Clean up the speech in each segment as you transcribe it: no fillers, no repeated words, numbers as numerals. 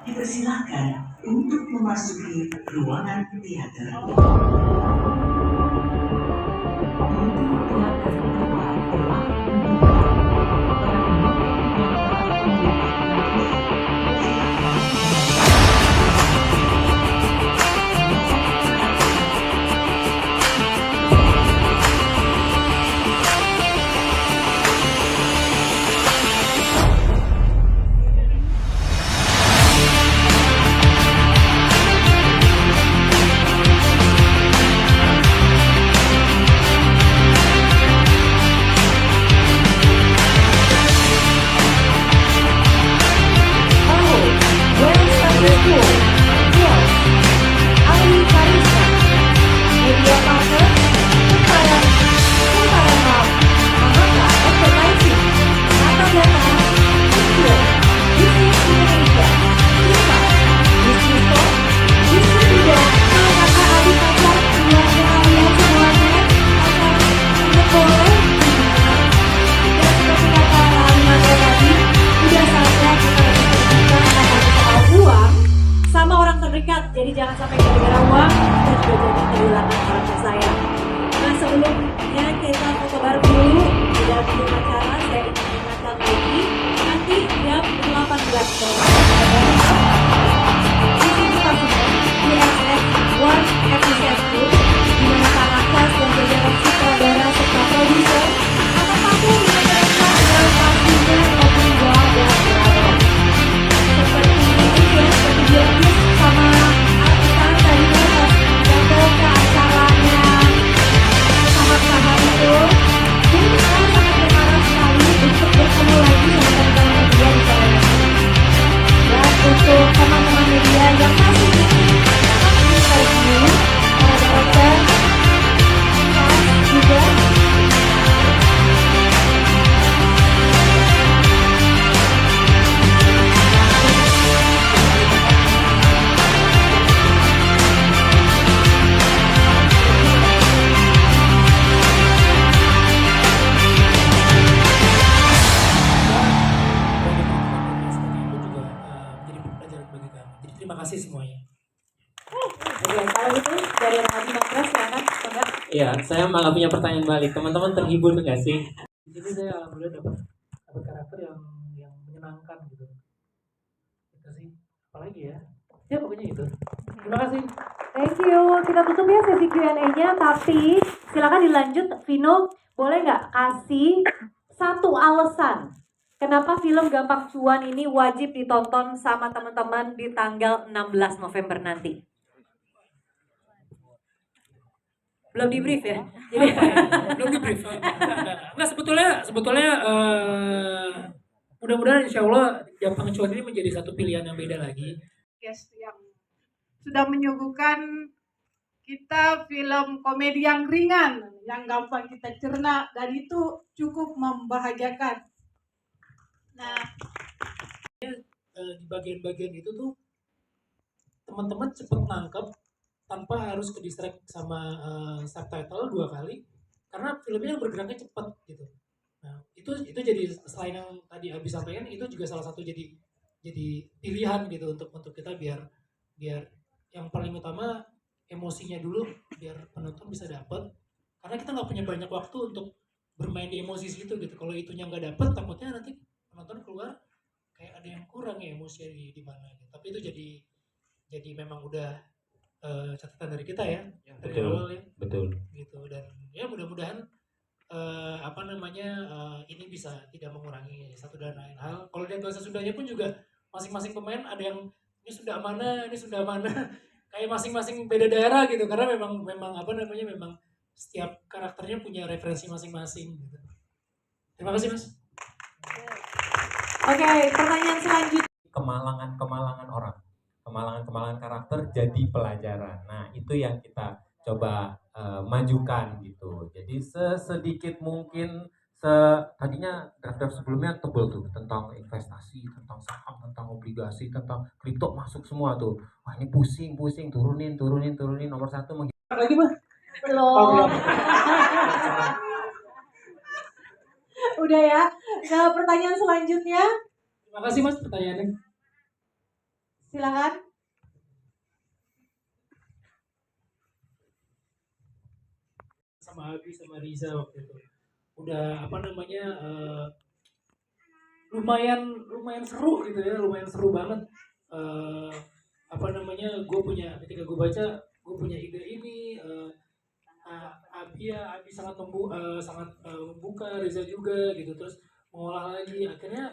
Dipersilakan untuk memasuki ruangan teater. Ya, saya malah punya pertanyaan balik. Teman-teman terhibur nggak sih? Di sini saya alhamdulillah dapat karakter yang menyenangkan gitu. Itu sih. Apalagi ya? Ya pokoknya itu. Terima kasih. Thank you. Kita tutup ya sesi Q&A-nya, tapi silakan dilanjut. Vino, boleh nggak kasih satu alasan kenapa film Gampang Cuan ini wajib ditonton sama teman-teman di tanggal 16 November nanti? Belum di brief ya? Jadi Belum di brief. Enggak, sebetulnya mudah-mudahan insya Allah Gampang Cuan ini menjadi satu pilihan yang beda lagi. Guys yang sudah menyuguhkan kita film komedi yang ringan, yang gampang kita cerna, dan itu cukup membahagiakan. Nah, di bagian-bagian itu tuh teman-teman cepet nangkep tanpa harus ke distract sama subtitle 2 kali karena filmnya bergeraknya cepet gitu. Nah itu jadi selain yang tadi Abi sampaikan itu juga salah satu jadi pilihan gitu untuk kita biar yang paling utama emosinya dulu biar penonton bisa dapet karena kita nggak punya banyak waktu untuk bermain di emosi situ gitu. Kalau itunya nggak dapet takutnya nanti penonton keluar kayak ada yang kurang ya emosi di mana gitu. Tapi itu jadi memang udah catatan dari kita ya dari awal ya. Betul. Gitu dan ya mudah-mudahan ini bisa tidak mengurangi satu dan lain hal. Kalau lihat bahasa Sundanya pun juga masing-masing pemain ada yang ini sudah mana, kayak masing-masing beda daerah gitu karena memang memang setiap karakternya punya referensi masing-masing gitu. Terima kasih Mas. Oke, pertanyaan selanjutnya. Kemalangan orang. Kemalangan karakter jadi pelajaran. Nah, itu yang kita coba majukan gitu. Jadi sesedikit mungkin tadinya draft sebelumnya tebel tuh tentang investasi, tentang saham, tentang obligasi, tentang kripto masuk semua tuh. Wah, ini pusing, turunin nomor 1 lagi mah. Belum. Udah ya. Nah, pertanyaan selanjutnya. Terima kasih Mas pertanyaannya. Silakan. Sama Abi sama Riza waktu itu udah lumayan seru gitu ya, lumayan seru banget. Ketika gue baca gue punya ide ini. Abi sangat membuka, Riza juga gitu, terus mengolah lagi akhirnya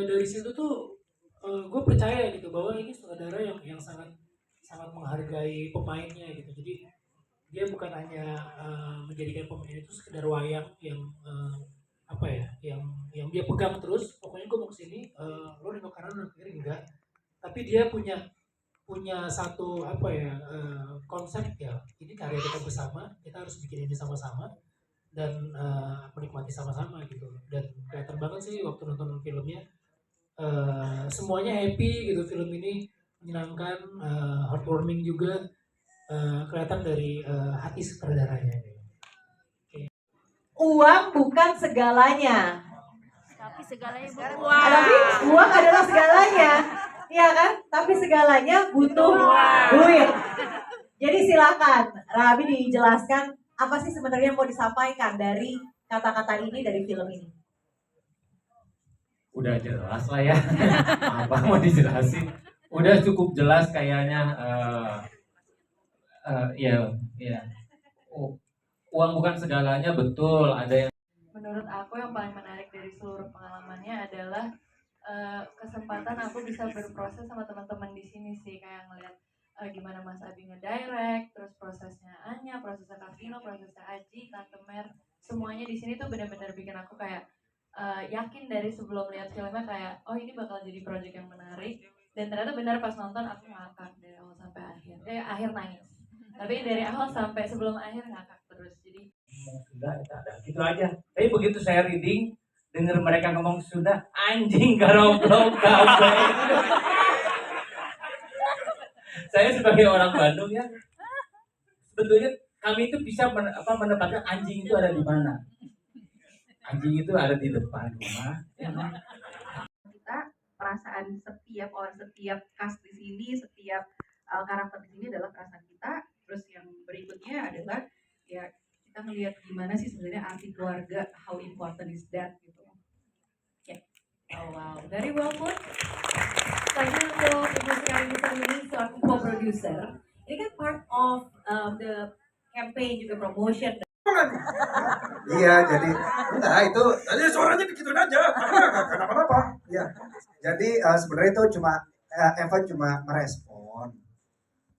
dari situ tuh gue percaya gitu bahwa ini saudara yang sangat menghargai pemainnya gitu. Jadi dia bukan hanya menjadikan pemain itu sekedar wayang yang yang dia pegang terus pokoknya gue mau kesini lo nengok kanan nengok kiri enggak, tapi dia punya satu konsep ya, ini karya kita bersama, kita harus bikin ini sama-sama dan menikmati sama-sama gitu. Dan kelihatan banget sih waktu nonton filmnya semuanya happy gitu. Film ini menyenangkan, heartwarming juga, kelihatan dari hati sutradaranya. Uang bukan segalanya. Tapi segalanya Tapi uang adalah segalanya. Iya kan? Tapi segalanya butuh duit. Jadi silakan Rabi dijelaskan apa sih sebenarnya yang mau disampaikan dari kata-kata ini dari film ini. Udah jelas lah ya. Apa mau dijelasin? Udah cukup jelas kayaknya. Uang bukan segalanya, betul. Ada yang menurut aku yang paling menarik dari seluruh pengalamannya adalah kesempatan aku bisa berproses sama teman-teman di sini sih, kayak ngeliat gimana Mas Abi ngedirect, terus prosesnya Anya, prosesnya Kavino, prosesnya Aji, Tante Mer, semuanya di sini tuh benar-benar bikin aku kayak yakin dari sebelum lihat filmnya kayak oh ini bakal jadi project yang menarik, dan ternyata benar pas nonton aku ngakak dari awal sampai akhir, akhir nangis, tapi dari awal sampai sebelum akhir ngakak terus. Jadi sudah ada gitu aja. Tapi begitu saya reading, dengar mereka ngomong sudah anjing garoblok kabeh. Saya sebagai orang Bandung ya, sebetulnya kami itu bisa menempatkan anjing itu ada di mana. Anjing itu ada di depan rumah. Kita perasaan setiap orang, setiap cast di sini, setiap karakter di sini adalah perasaan kita. Terus yang berikutnya adalah ngelihat gimana sih sebenarnya arti keluarga, how important is that gitu. Oh wow, very well put. Thank you untuk Ibu Sekali ini selaku co-producer. Ini kan part of the campaign juga promotion. Iya, jadi enggak itu tadi suaranya dikituin aja, nggak kenapa-napa. Iya, jadi sebenarnya itu cuma Evan cuma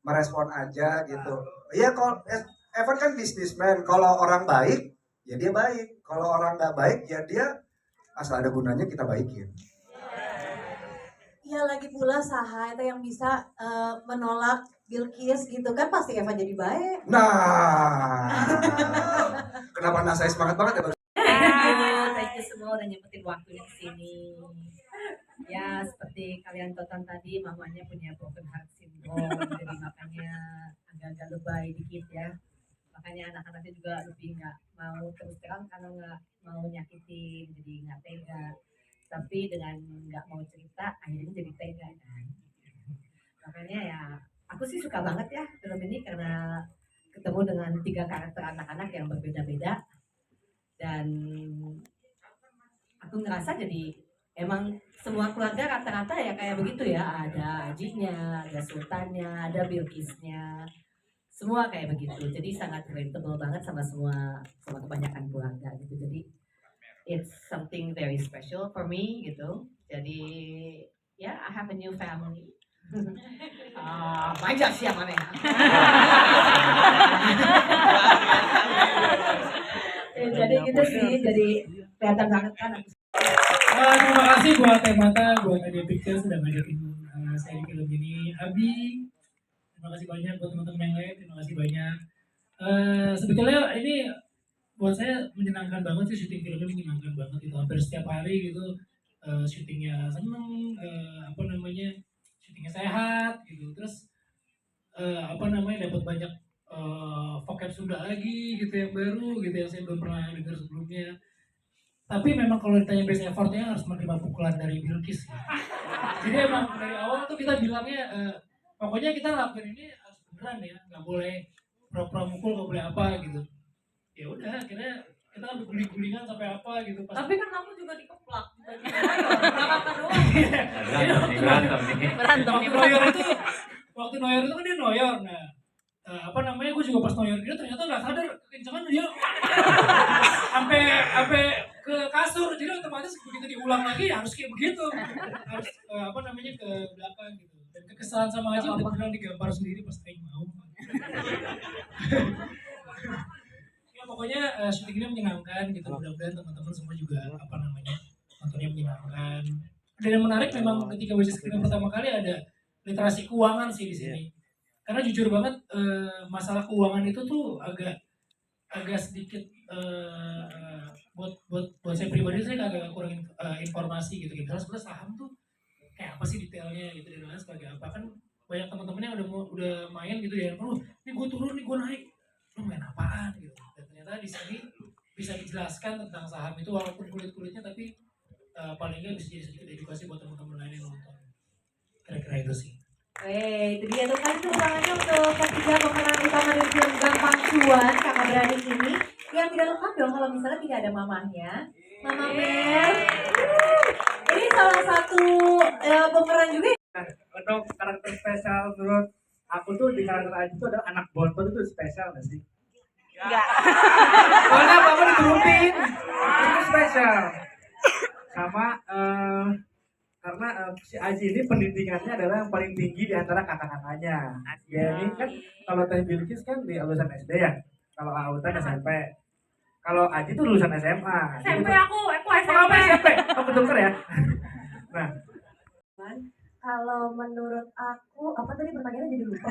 merespon aja gitu. Iya, kalau Evan kan bisnismen, kalau orang baik ya dia baik, kalau orang nggak baik ya dia asal ada gunanya kita baikin. Ya lagi pula saha itu yang bisa menolak Bilqis gitu kan pasti Eva jadi baik. Nah, kenapa saya semangat banget ya? Thank you semua udah nyempetin waktunya ke sini. Ya seperti kalian tonton tadi, mamanya punya broken heart syndrome, jadi makanya agak-agak lebay dikit ya. Makanya anak-anaknya juga lebih nggak mau terus terang karena nggak mau nyakitin, jadi nggak tega. Tapi dengan nggak mau cerita, akhirnya jadi tega kan. Makanya ya, aku sih suka banget ya film ini karena ketemu dengan 3 karakter anak-anak yang berbeda-beda. Dan aku ngerasa jadi emang semua keluarga rata-rata ya kayak begitu ya, ada Ajinya, ada Sultannya, ada Bilqisnya, semua kayak begitu. Jadi sangat relatable banget sama kebanyakan keluarga gitu. Jadi it's something very special for me gitu. Jadi ya, I have a new family. Manja sih yang mana ya? Jadi gitu sih, jadi kelihatan banget kan. Terima kasih buat Temata, buat Media Pictures sudah ngajakin saya di film ini. Abi, terima kasih banyak buat teman-teman yang lain, terima kasih banyak. Sebetulnya ini buat saya menyenangkan banget sih, syuting filmnya menyenangkan banget itu. Hampir setiap hari gitu, syutingnya seneng, syutingnya sehat gitu. Terus dapat banyak vocab Sunda lagi gitu yang baru gitu yang saya belum pernah dengar sebelumnya. Tapi memang kalau ditanya best effortnya harus menerima pukulan dari Bilqis. Jadi emang dari awal tuh kita bilangnya pokoknya kita lakuin ini harus beneran ya, nggak boleh pura-pura mukul, nggak boleh apa gitu. Ya udah akhirnya kita guling-gulingan sampai apa gitu. Tapi kan kamu juga dikeplak Berantem nih. Waktu noyor itu kan dia noyor. Nah, gue juga pas noyor dia ternyata nggak sadar kencangan dia sampai ke kasur. Jadi otomatis begitu diulang lagi harus kayak begitu, harus ke belakang gitu. Dan kekesalan sama aja udah beneran digambar sendiri pas Aing mau. Ya pokoknya syuting ini menyenangkan gitu. Mudah-mudahan teman-teman semua juga nontonnya menyenangkan. Dan yang menarik memang ketika baca skrip pertama kali ada literasi keuangan sih di sini. Karena jujur banget masalah keuangan itu tuh agak sedikit buat saya pribadi saya agak kurang informasi gitu. Sebenarnya saham tuh kayak apa sih detailnya gitu dan lain sebagai apa, kan banyak teman-teman yang udah main gitu ya. Ini gue turun, nih gue naik. Lu main apaan gitu. Dan ternyata di sini bisa dijelaskan tentang saham itu walaupun kulit-kulitnya, tapi paling nggak bisa jadi sedikit edukasi buat teman-teman lain yang nonton. Kira-kira itu sih. Itu dia tuh kan tangannya untuk ketiga pemeran utama dari film Gampang Cuan, Kakak Beradik ini. Yang tidak lengkap dong kalau misalnya tidak ada mamahnya, Mama Mer. Ini salah satu pemeran juga. Untuk karakter spesial menurut aku tuh di karakter Aji itu adalah anak bontot itu spesial nggak sih? Enggak. Soalnya apa diturutin itu spesial. Sama karena si Aji ini pendidikannya adalah yang paling tinggi di antara kakak-kakaknya. Ya ini kan kalau Teh Bilqis kan di lulusan SD ya. Kalau Autan SMP. Kalau Aji tuh lulusan SMA. SMP aku SMP. Kamu SMP? Aku tuker ya. Nah. Kalau menurut aku, apa tadi pertanyaannya jadi lupa.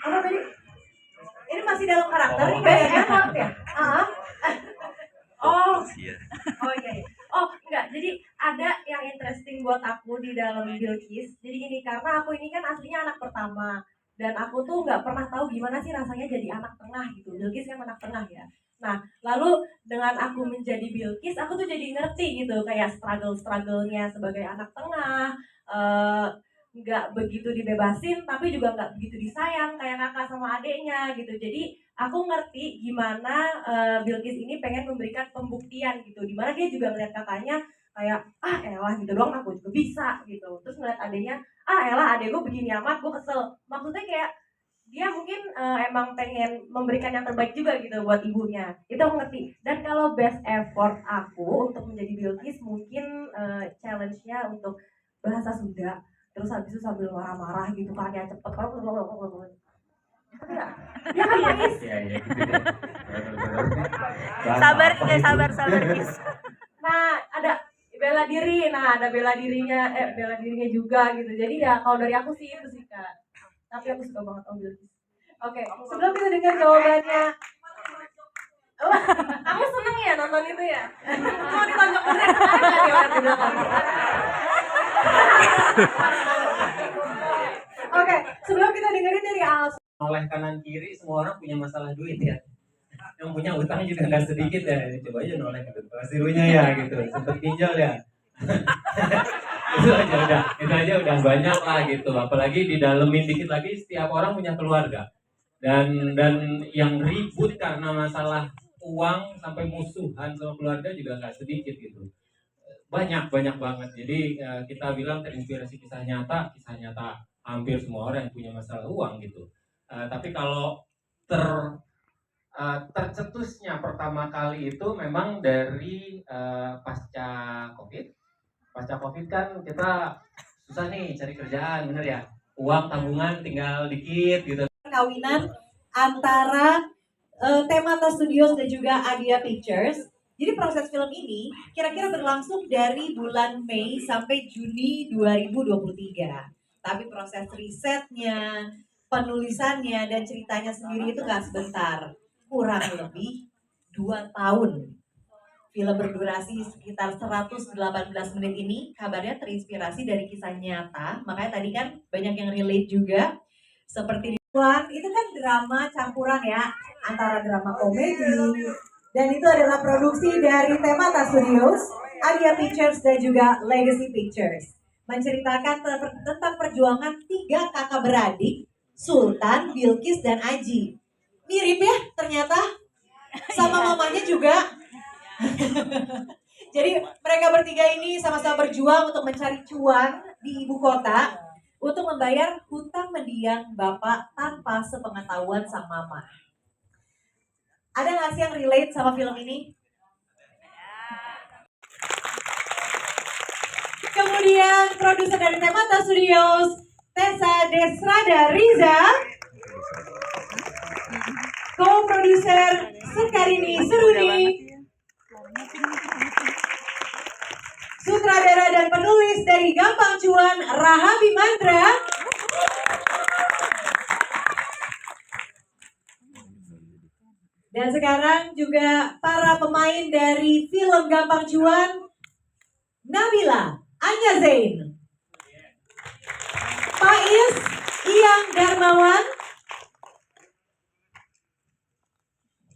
Apa tadi? Ini masih dalam karakter nih kayaknya ya? Oh iya. Oh enggak, jadi ada yang interesting buat aku di dalam Bilqis. Jadi gini, karena aku ini kan aslinya anak pertama. Dan aku tuh nggak pernah tahu gimana sih rasanya jadi anak tengah gitu. Bilqis kan anak tengah ya. Nah, lalu dengan aku menjadi Bilqis, aku tuh jadi ngerti gitu. Kayak struggle-nya sebagai anak tengah. Nggak begitu dibebasin, tapi juga nggak begitu disayang kayak kakak sama adeknya gitu. Jadi aku ngerti gimana Bilqis ini pengen memberikan pembuktian gitu, dimana dia juga ngeliat kakaknya kayak elah gitu doang aku juga bisa gitu, terus ngeliat adenya elah adek gue begini amat gue kesel, maksudnya kayak dia mungkin emang pengen memberikan yang terbaik juga gitu buat ibunya, itu aku ngerti. Dan kalau best effort aku untuk menjadi Bilqis mungkin challenge-nya untuk bahasa Sunda, terus habis itu sambil marah-marah gitu kan ya cepet ya kan Pais? Iya gitu deh. Sabar guys. Nah ada bela diri, ada bela dirinya juga gitu. Jadi ya kalau dari aku sih itu sih Kak. Tapi aku suka banget Om Bilqis. Oke, sebelum kita dengar jawabannya. Kamu seneng ya nonton itu ya? Mau ditonjok beneran kemarin nggak dia orang di belakang? Oke, sebelum kita dengerin dari Al. Oleh kanan kiri semua orang punya masalah duit ya. Yang punya utang juga nggak sedikit ya. Coba aja noleh ke depan hasilnya ya gitu. Sempet pinjol ya. itu aja udah banyak lah gitu. Apalagi didalemin dikit lagi setiap orang punya keluarga. Dan yang ribut karena masalah uang sampai musuhan sama keluarga juga nggak sedikit gitu. Banyak banget. Jadi kita bilang terinspirasi kisah nyata hampir semua orang yang punya masalah uang gitu. Tapi kalau tercetusnya pertama kali itu memang dari pasca COVID kan kita susah nih cari kerjaan, bener ya, uang tabungan tinggal dikit gitu. Perkawinan antara Temata Studios dan juga Adia Pictures. Jadi proses film ini kira-kira berlangsung dari bulan Mei sampai Juni 2023. Tapi proses risetnya, penulisannya, dan ceritanya sendiri itu gak sebentar. Kurang lebih 2 tahun. Film berdurasi sekitar 118 menit ini kabarnya terinspirasi dari kisah nyata. Makanya tadi kan banyak yang relate juga. Seperti itu kan drama campuran ya, antara drama komedi, dan itu adalah produksi dari Temata Studios, Adia Pictures, dan juga Legacy Pictures. Menceritakan tentang perjuangan 3 kakak beradik, Sultan, Bilqis, dan Aji. Mirip ya ternyata, sama mamanya juga. Jadi mereka bertiga ini sama-sama berjuang untuk mencari cuan di ibu kota untuk membayar hutang mendiang bapak tanpa sepengetahuan sang mama. Ada nggak sih yang relate sama film ini? Kemudian produser dari Temata Studios, Tessa Desrada Riza, co-produser Sekarini Seruni, sutradara dan penulis dari Gampang Cuan, Rahabi Mantra, dan sekarang juga para pemain dari film Gampang Cuan, Nabila, Anya Zain, Pais, Iyang Darmawan,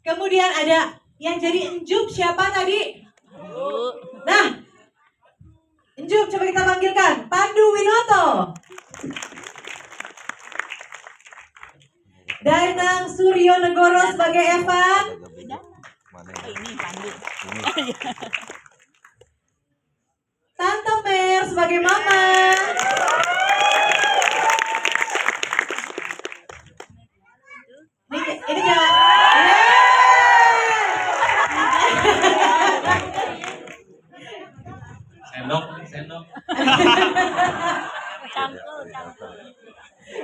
kemudian ada yang jadi Enjup siapa tadi? Nah, Enjup coba kita panggilkan, Pandu Winoto, Danang Suryo Negoro sebagai Evan, Tante Mer sebagai Mama, ini jangan. Sendok.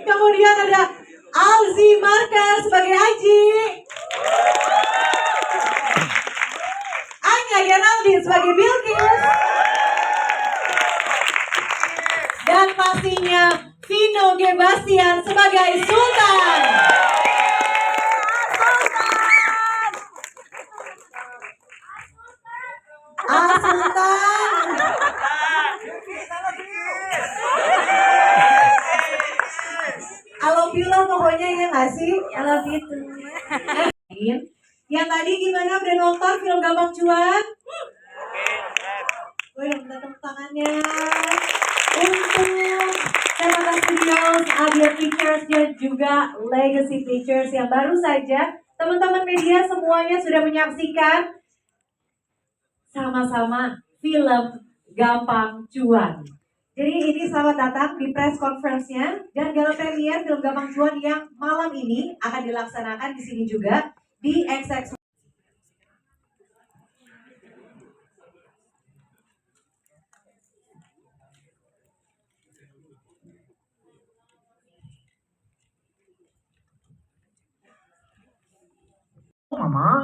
Kemudian ada Alzi Marker sebagai Aji, Anya Yanaldi sebagai Bilqis, dan pastinya Vino Gebastian sebagai Sultan. Sultan. I love you lah pokoknya ya nggak sih? I love you too. Yang tadi gimana udah nonton film Gampang Cuan? Gue udah minta tepuk tangannya untuk Temata Studios, Adia Pictures, dan juga Legacy Pictures yang baru saja Teman-teman media semuanya sudah menyaksikan sama-sama film Gampang Cuan. Jadi ini selamat datang di press conference-nya dan gala premier film Gampang Cuan yang malam ini akan dilaksanakan di sini juga di XX. Mama,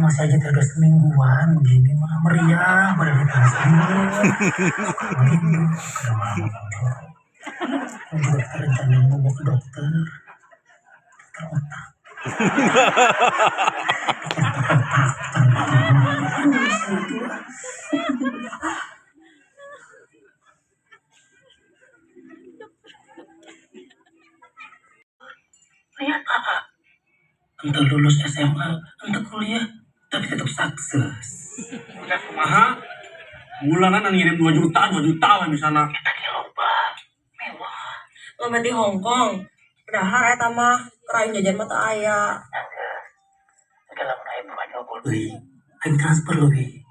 masih aja tergas semingguan begini mah meriah pada detail sini. Suka rindu, ada mama dokter rencana mau ke dokter otak. Lihat kakak, entah lulus SMA, entah kuliah, tapi tetap sukses. Udah kumaha? Bulanan ngirim 2 juta lah misalnya. Kita diloba, mewah. Loba di Hong Kong. Padahal eta mah kerain jajan mata aya. Segala mulai banyak kuliah. Aing transfer lebih.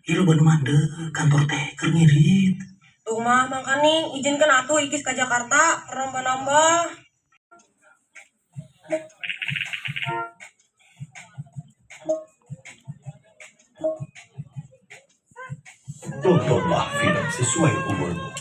Ilu baru mande kantor teh keur ngirit. Tuh mah makanya izinkan atuh ikis ke Jakarta nambah-nambah. Tontonlah film sesuai umurmu.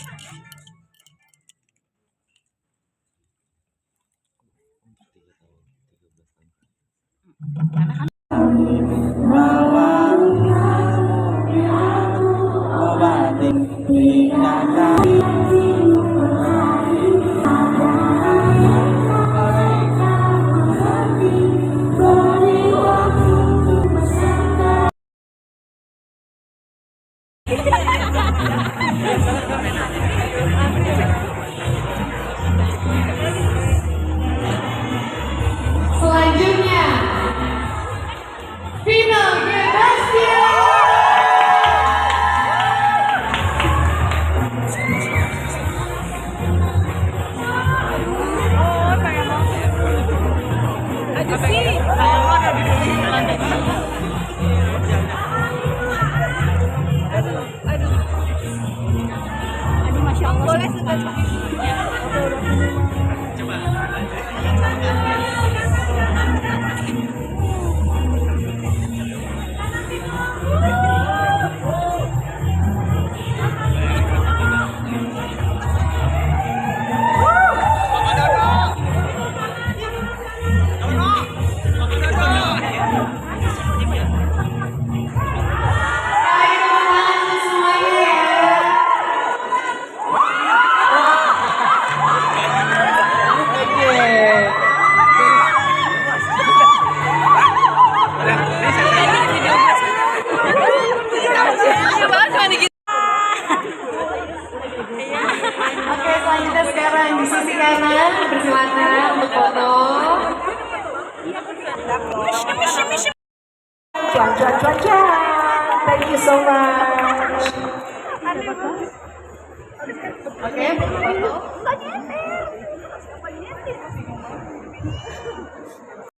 Selanjutnya, Vino Gebastian. Boleh sudah. Oke, selanjutnya sekarang di sisi kanan bersilakan untuk foto. Cuan. Thank you so much. Oke, foto.